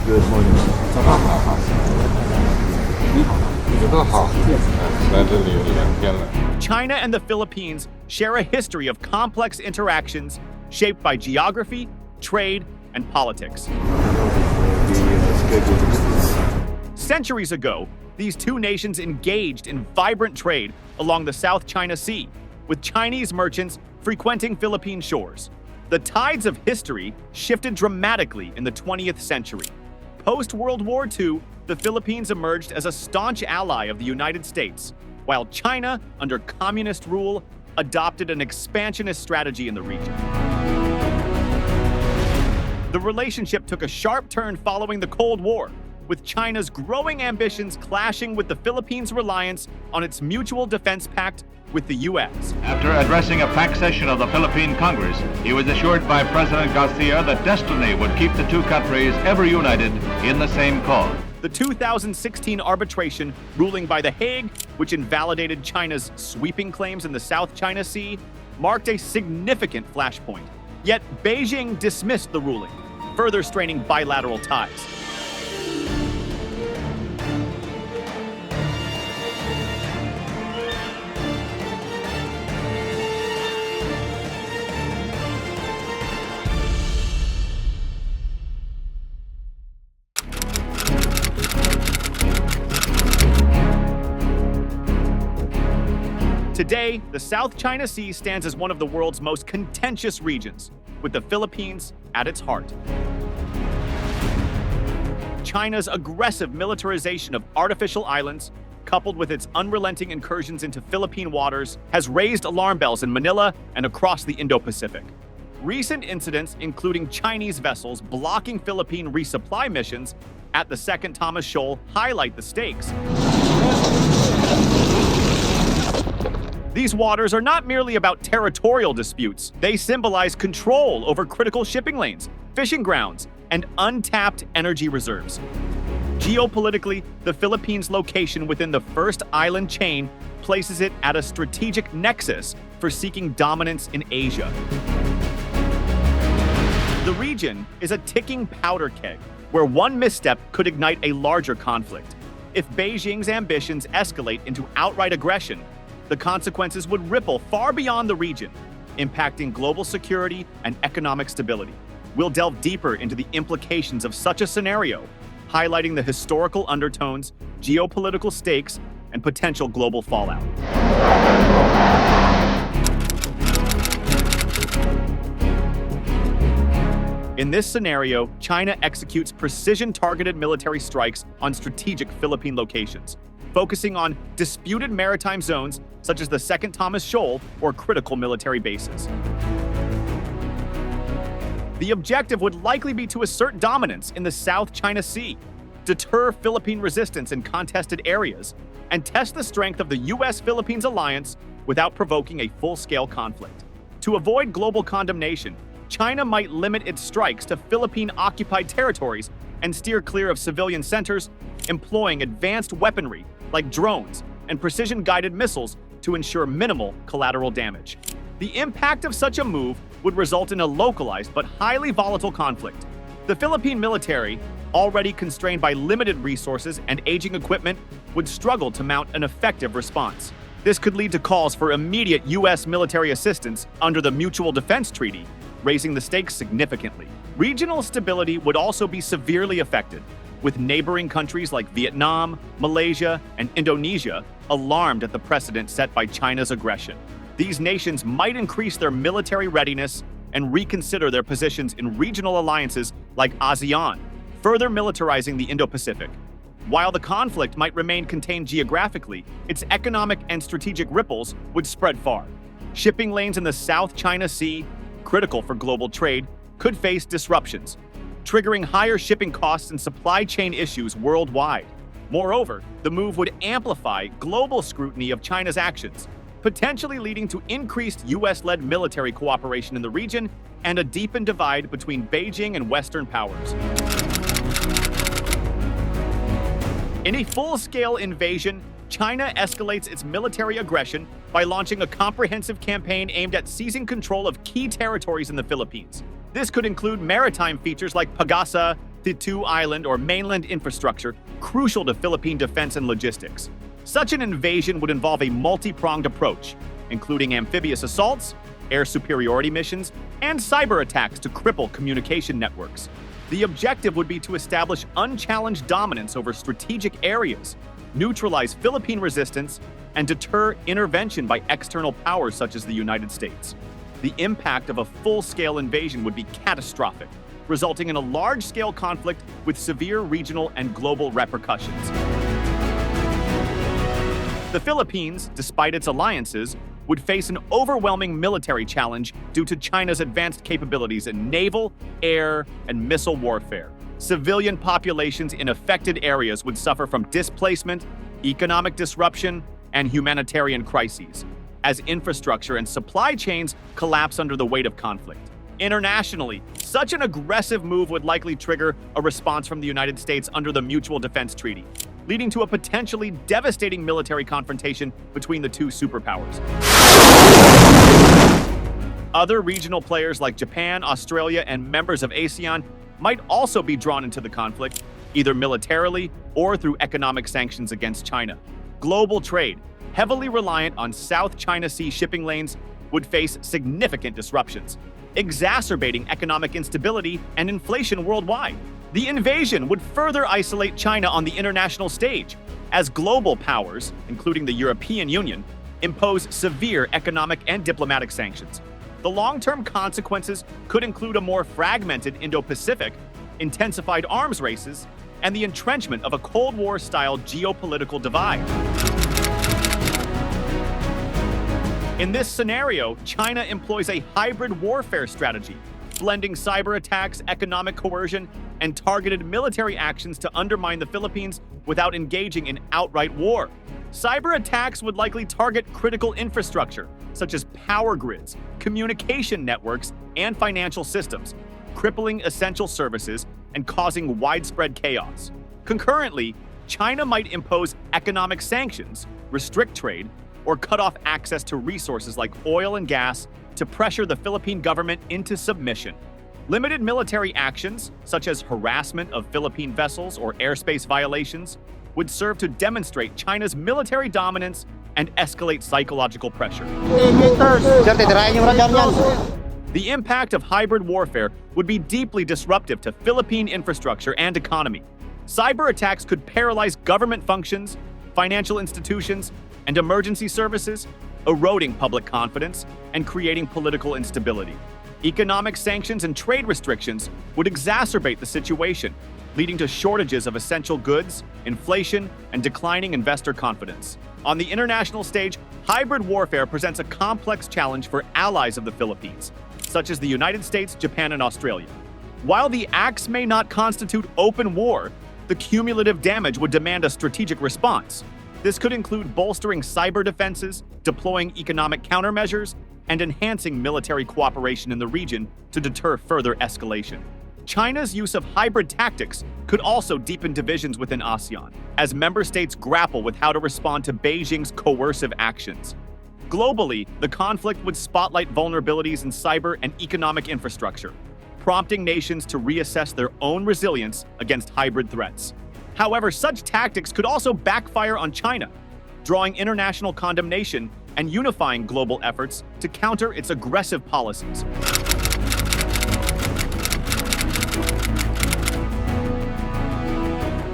Good morning. 早上好，好。你好，你好好。来这里有2天了。China and the Philippines share a history of complex interactions shaped by geography, trade, and politics. Centuries ago, these two nations engaged in vibrant trade along the South China Sea, with Chinese merchants frequenting Philippine shores. The tides of history shifted dramatically in the 20th century. Post-World War II, the Philippines emerged as a staunch ally of the United States, while China, under communist rule, adopted an expansionist strategy in the region. The relationship took a sharp turn following the Cold War, with China's growing ambitions clashing with the Philippines' reliance on its mutual defense pact with the U.S. After addressing a packed session of the Philippine Congress, he was assured by President Garcia that destiny would keep the two countries ever united in the same cause. The 2016 arbitration ruling by The Hague, which invalidated China's sweeping claims in the South China Sea, marked a significant flashpoint. Yet Beijing dismissed the ruling, further straining bilateral ties. Today, the South China Sea stands as one of the world's most contentious regions, with the Philippines at its heart. China's aggressive militarization of artificial islands, coupled with its unrelenting incursions into Philippine waters, has raised alarm bells in Manila and across the Indo-Pacific. Recent incidents, including Chinese vessels blocking Philippine resupply missions at the Second Thomas Shoal, highlight the stakes. These waters are not merely about territorial disputes. They symbolize control over critical shipping lanes, fishing grounds, and untapped energy reserves. Geopolitically, the Philippines' location within the first island chain places it at a strategic nexus for seeking dominance in Asia. The region is a ticking powder keg, where one misstep could ignite a larger conflict. If Beijing's ambitions escalate into outright aggression, the consequences would ripple far beyond the region, impacting global security and economic stability. We'll delve deeper into the implications of such a scenario, highlighting the historical undertones, geopolitical stakes, and potential global fallout. In this scenario, China executes precision-targeted military strikes on strategic Philippine locations, focusing on disputed maritime zones such as the Second Thomas Shoal or critical military bases. The objective would likely be to assert dominance in the South China Sea, deter Philippine resistance in contested areas, and test the strength of the U.S.-Philippines alliance without provoking a full-scale conflict. To avoid global condemnation, China might limit its strikes to Philippine-occupied territories and steer clear of civilian centers, employing advanced weaponry like drones and precision-guided missiles to ensure minimal collateral damage. The impact of such a move would result in a localized but highly volatile conflict. The Philippine military, already constrained by limited resources and aging equipment, would struggle to mount an effective response. This could lead to calls for immediate U.S. military assistance under the Mutual Defense Treaty, raising the stakes significantly. Regional stability would also be severely affected, with neighboring countries like Vietnam, Malaysia, and Indonesia alarmed at the precedent set by China's aggression. These nations might increase their military readiness and reconsider their positions in regional alliances like ASEAN, further militarizing the Indo-Pacific. While the conflict might remain contained geographically, its economic and strategic ripples would spread far. Shipping lanes in the South China Sea, critical for global trade, could face disruptions, triggering higher shipping costs and supply chain issues worldwide. Moreover, the move would amplify global scrutiny of China's actions, potentially leading to increased U.S.-led military cooperation in the region and a deepened divide between Beijing and Western powers. In a full-scale invasion, China escalates its military aggression by launching a comprehensive campaign aimed at seizing control of key territories in the Philippines. This could include maritime features like Pagasa, the two-island or mainland infrastructure crucial to Philippine defense and logistics. Such an invasion would involve a multi-pronged approach, including amphibious assaults, air superiority missions, and cyber attacks to cripple communication networks. The objective would be to establish unchallenged dominance over strategic areas, neutralize Philippine resistance, and deter intervention by external powers such as the United States. The impact of a full-scale invasion would be catastrophic, resulting in a large-scale conflict with severe regional and global repercussions. The Philippines, despite its alliances, would face an overwhelming military challenge due to China's advanced capabilities in naval, air, and missile warfare. Civilian populations in affected areas would suffer from displacement, economic disruption, and humanitarian crises, as infrastructure and supply chains collapse under the weight of conflict. Internationally, such an aggressive move would likely trigger a response from the United States under the Mutual Defense Treaty, leading to a potentially devastating military confrontation between the two superpowers. Other regional players like Japan, Australia, and members of ASEAN might also be drawn into the conflict, either militarily or through economic sanctions against China. Global trade, heavily reliant on South China Sea shipping lanes, would face significant disruptions, exacerbating economic instability and inflation worldwide. The invasion would further isolate China on the international stage, as global powers, including the European Union, impose severe economic and diplomatic sanctions. The long-term consequences could include a more fragmented Indo-Pacific, intensified arms races, and the entrenchment of a Cold War-style geopolitical divide. In this scenario, China employs a hybrid warfare strategy, blending cyber attacks, economic coercion, and targeted military actions to undermine the Philippines without engaging in outright war. Cyber attacks would likely target critical infrastructure, such as power grids, communication networks, and financial systems, crippling essential services and causing widespread chaos. Concurrently, China might impose economic sanctions, restrict trade, or cut off access to resources like oil and gas to pressure the Philippine government into submission. Limited military actions, such as harassment of Philippine vessels or airspace violations, would serve to demonstrate China's military dominance and escalate psychological pressure. The impact of hybrid warfare would be deeply disruptive to Philippine infrastructure and economy. Cyber attacks could paralyze government functions, financial institutions, and emergency services, eroding public confidence and creating political instability. Economic sanctions and trade restrictions would exacerbate the situation, leading to shortages of essential goods, inflation, and declining investor confidence. On the international stage, hybrid warfare presents a complex challenge for allies of the Philippines, such as the United States, Japan, and Australia. While the acts may not constitute open war, the cumulative damage would demand a strategic response. This could include bolstering cyber defenses, deploying economic countermeasures, and enhancing military cooperation in the region to deter further escalation. China's use of hybrid tactics could also deepen divisions within ASEAN, as member states grapple with how to respond to Beijing's coercive actions. Globally, the conflict would spotlight vulnerabilities in cyber and economic infrastructure, prompting nations to reassess their own resilience against hybrid threats. However, such tactics could also backfire on China, drawing international condemnation and unifying global efforts to counter its aggressive policies.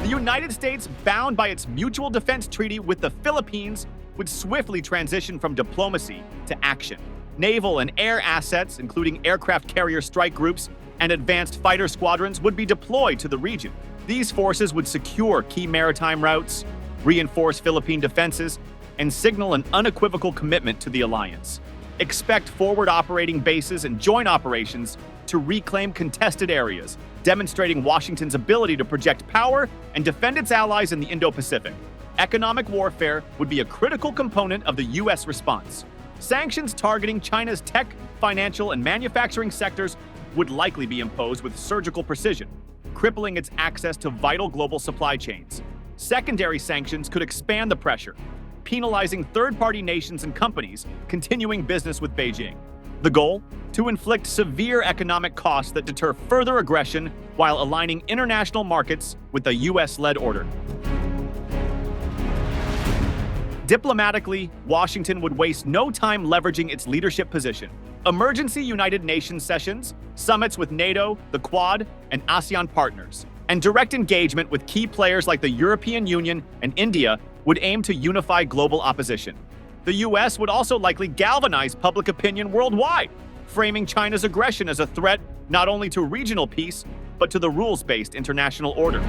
The United States, bound by its mutual defense treaty with the Philippines, would swiftly transition from diplomacy to action. Naval and air assets, including aircraft carrier strike groups and advanced fighter squadrons, would be deployed to the region. These forces would secure key maritime routes, reinforce Philippine defenses, and signal an unequivocal commitment to the alliance. Expect forward operating bases and joint operations to reclaim contested areas, demonstrating Washington's ability to project power and defend its allies in the Indo-Pacific. Economic warfare would be a critical component of the U.S. response. Sanctions targeting China's tech, financial, and manufacturing sectors would likely be imposed with surgical precision, crippling its access to vital global supply chains. Secondary sanctions could expand the pressure, penalizing third-party nations and companies continuing business with Beijing. The goal? To inflict severe economic costs that deter further aggression while aligning international markets with the US-led order. Diplomatically, Washington would waste no time leveraging its leadership position. Emergency United Nations sessions, summits with NATO, the Quad, and ASEAN partners, and direct engagement with key players like the European Union and India would aim to unify global opposition. The US would also likely galvanize public opinion worldwide, framing China's aggression as a threat not only to regional peace, but to the rules-based international order.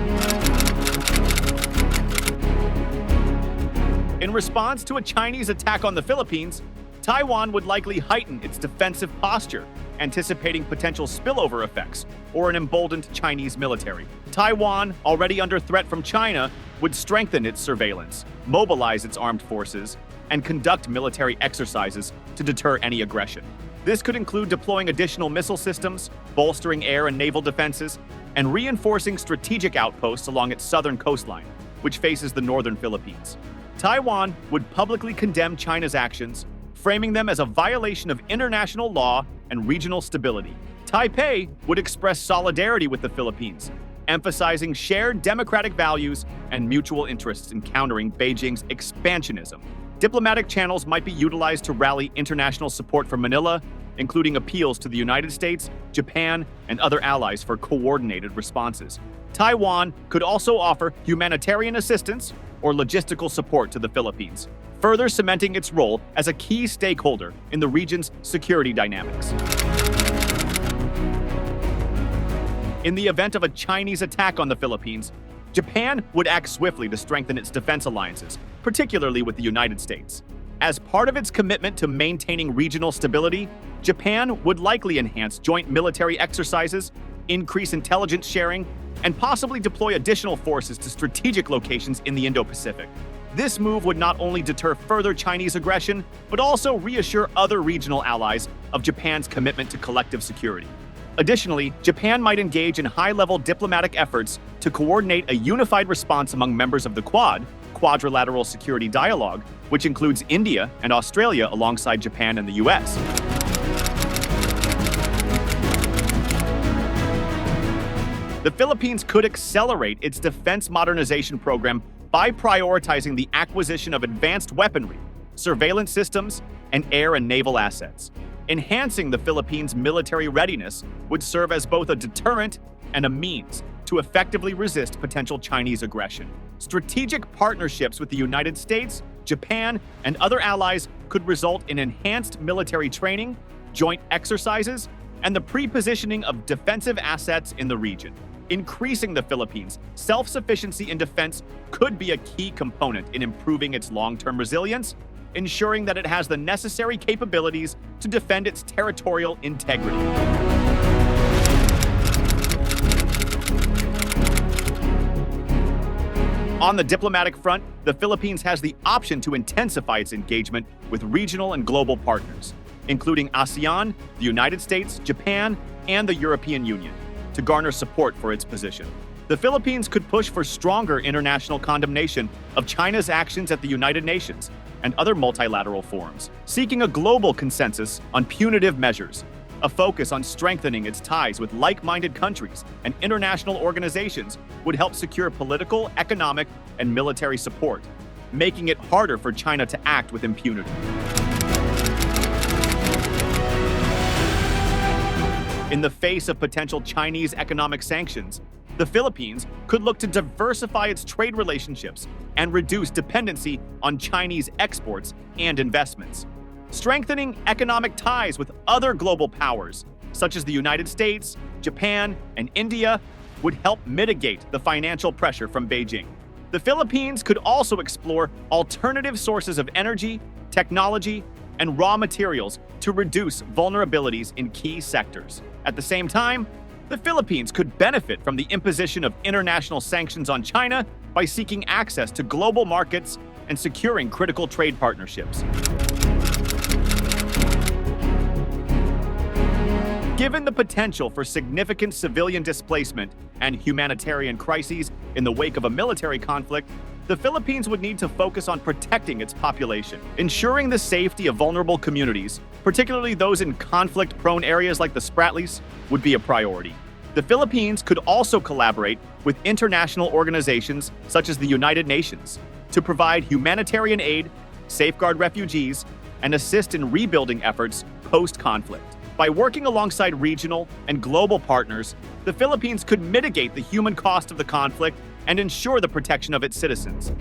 In response to a Chinese attack on the Philippines, Taiwan would likely heighten its defensive posture, anticipating potential spillover effects or an emboldened Chinese military. Taiwan, already under threat from China, would strengthen its surveillance, mobilize its armed forces, and conduct military exercises to deter any aggression. This could include deploying additional missile systems, bolstering air and naval defenses, and reinforcing strategic outposts along its southern coastline, which faces the northern Philippines. Taiwan would publicly condemn China's actions, framing them as a violation of international law and regional stability. Taipei would express solidarity with the Philippines, emphasizing shared democratic values and mutual interests in countering Beijing's expansionism. Diplomatic channels might be utilized to rally international support for Manila, including appeals to the United States, Japan, and other allies for coordinated responses. Taiwan could also offer humanitarian assistance or logistical support to the Philippines, further cementing its role as a key stakeholder in the region's security dynamics. In the event of a Chinese attack on the Philippines, Japan would act swiftly to strengthen its defense alliances, particularly with the United States. As part of its commitment to maintaining regional stability, Japan would likely enhance joint military exercises, increase intelligence sharing, and possibly deploy additional forces to strategic locations in the Indo-Pacific. This move would not only deter further Chinese aggression, but also reassure other regional allies of Japan's commitment to collective security. Additionally, Japan might engage in high-level diplomatic efforts to coordinate a unified response among members of the Quad, Quadrilateral Security Dialogue, which includes India and Australia alongside Japan and the US. The Philippines could accelerate its defense modernization program by prioritizing the acquisition of advanced weaponry, surveillance systems, and air and naval assets. Enhancing the Philippines' military readiness would serve as both a deterrent and a means to effectively resist potential Chinese aggression. Strategic partnerships with the United States, Japan, and other allies could result in enhanced military training, joint exercises, and the pre-positioning of defensive assets in the region. Increasing the Philippines' self-sufficiency in defense could be a key component in improving its long-term resilience, ensuring that it has the necessary capabilities to defend its territorial integrity. On the diplomatic front, the Philippines has the option to intensify its engagement with regional and global partners, including ASEAN, the United States, Japan, and the European Union, to garner support for its position. The Philippines could push for stronger international condemnation of China's actions at the United Nations and other multilateral forums, seeking a global consensus on punitive measures. A focus on strengthening its ties with like-minded countries and international organizations would help secure political, economic, and military support, making it harder for China to act with impunity. In the face of potential Chinese economic sanctions, the Philippines could look to diversify its trade relationships and reduce dependency on Chinese exports and investments. Strengthening economic ties with other global powers, such as the United States, Japan, and India, would help mitigate the financial pressure from Beijing. The Philippines could also explore alternative sources of energy, technology, and raw materials to reduce vulnerabilities in key sectors. At the same time, the Philippines could benefit from the imposition of international sanctions on China by seeking access to global markets and securing critical trade partnerships. Given the potential for significant civilian displacement and humanitarian crises in the wake of a military conflict, the Philippines would need to focus on protecting its population, ensuring the safety of vulnerable communities, particularly those in conflict-prone areas like the Spratlys, would be a priority. The Philippines could also collaborate with international organizations such as the United Nations to provide humanitarian aid, safeguard refugees, and assist in rebuilding efforts post-conflict. By working alongside regional and global partners, the Philippines could mitigate the human cost of the conflict and ensure the protection of its citizens.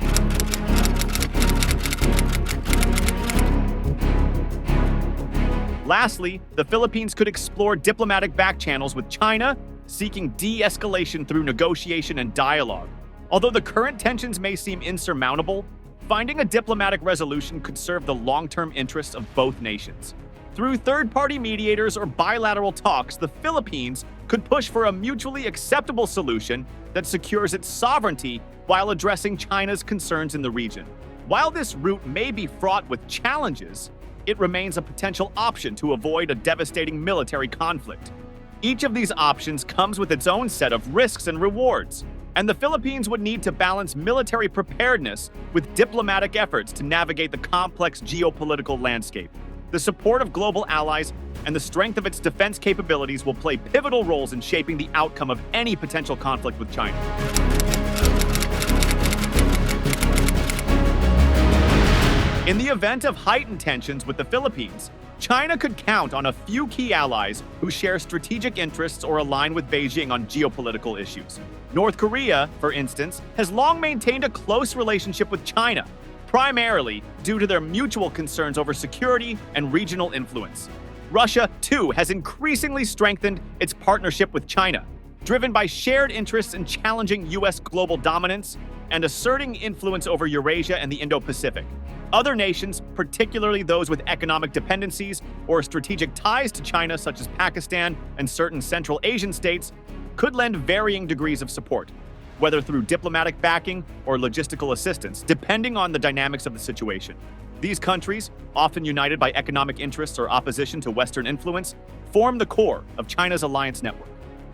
Lastly, the Philippines could explore diplomatic back channels with China, seeking de-escalation through negotiation and dialogue. Although the current tensions may seem insurmountable, finding a diplomatic resolution could serve the long-term interests of both nations. Through third-party mediators or bilateral talks, the Philippines could push for a mutually acceptable solution that secures its sovereignty while addressing China's concerns in the region. While this route may be fraught with challenges, it remains a potential option to avoid a devastating military conflict. Each of these options comes with its own set of risks and rewards, and the Philippines would need to balance military preparedness with diplomatic efforts to navigate the complex geopolitical landscape. The support of global allies and the strength of its defense capabilities will play pivotal roles in shaping the outcome of any potential conflict with China. In the event of heightened tensions with the Philippines, China could count on a few key allies who share strategic interests or align with Beijing on geopolitical issues. North Korea, for instance, has long maintained a close relationship with China, primarily due to their mutual concerns over security and regional influence. Russia, too, has increasingly strengthened its partnership with China, driven by shared interests in challenging U.S. global dominance and asserting influence over Eurasia and the Indo-Pacific. Other nations, particularly those with economic dependencies or strategic ties to China, such as Pakistan and certain Central Asian states, could lend varying degrees of support, whether through diplomatic backing or logistical assistance, depending on the dynamics of the situation. These countries, often united by economic interests or opposition to Western influence, form the core of China's alliance network.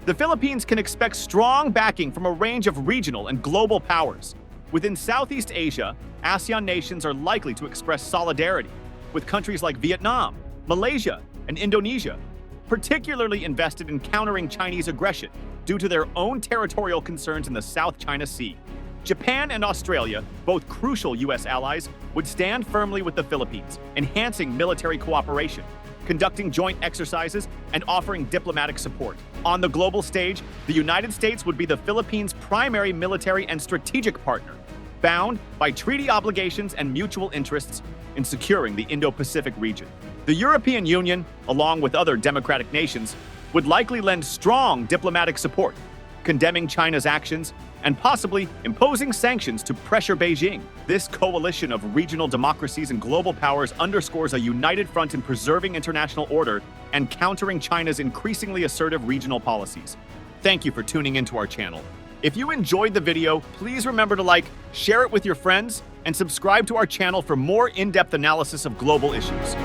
The Philippines can expect strong backing from a range of regional and global powers. Within Southeast Asia, ASEAN nations are likely to express solidarity with countries like Vietnam, Malaysia, and Indonesia, particularly invested in countering Chinese aggression due to their own territorial concerns in the South China Sea. Japan and Australia, both crucial U.S. allies, would stand firmly with the Philippines, enhancing military cooperation, conducting joint exercises, and offering diplomatic support. On the global stage, the United States would be the Philippines' primary military and strategic partner, bound by treaty obligations and mutual interests in securing the Indo-Pacific region. The European Union, along with other democratic nations, would likely lend strong diplomatic support, condemning China's actions and possibly imposing sanctions to pressure Beijing. This coalition of regional democracies and global powers underscores a united front in preserving international order and countering China's increasingly assertive regional policies. Thank you for tuning into our channel. If you enjoyed the video, please remember to like, share it with your friends, and subscribe to our channel for more in-depth analysis of global issues.